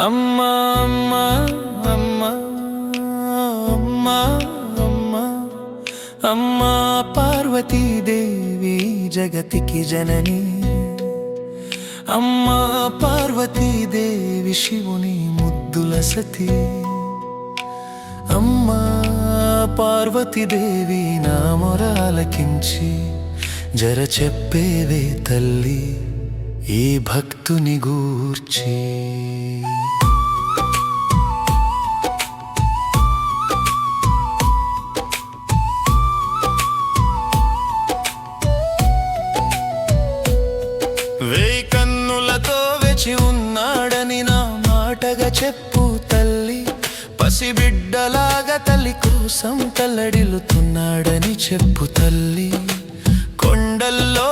అమ్మా అమ్మా అమ్మా అమ్మా అమ్మా అమ్మా పార్వతీదేవి జగతికి జనని. అమ్మా పార్వతీదేవి శివుని ముద్దుల సతి. అమ్మా పార్వతీదేవి నా మొర ఆలకించి జర చెప్పేవే తల్లి ఈ భక్తుని గూర్చి. వేయి కన్నులతో వెచి ఉన్నాడని నా మాటగా చెప్పు తల్లి. పసిబిడ్డలాగా తల్లి కోసం తల్లడిల్లుతున్నాడని చెప్పు తల్లి. కొండల్లో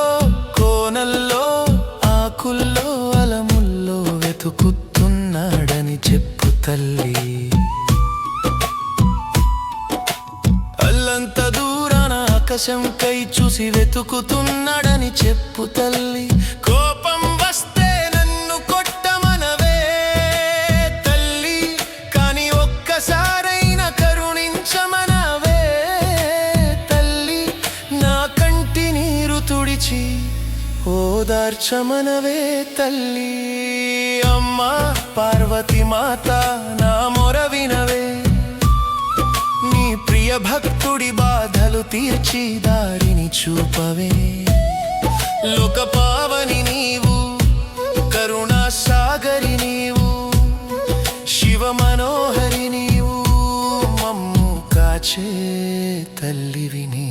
కోనల్లో ఆకుల్లో అలముల్లో వెతుకుతున్నాడని చెప్పు తల్లి. అల్లంత దూరాన ఆకాశం కై చూసి వెతుకుతున్నాడని చెప్పు తల్లి. కోపం వస్తే నన్ను కొట్టమనవే తల్లి, కాని ఒక్కసారైనా కరుణించమనవే తల్లి. నా కంటి నీరు తుడిచి ఓదార్చమనవే తల్లి. అమ్మా పార్వతి మాత నా మొర వినవే, నీ ప్రియ భక్తుడి బాధలు తీర్చి దారిని చూపవే. లోక పావని నీవు, కరుణా సాగరి నీవు, శివ మనోహరి నీవు, మమ్ము కాచే తల్లివి నీవు.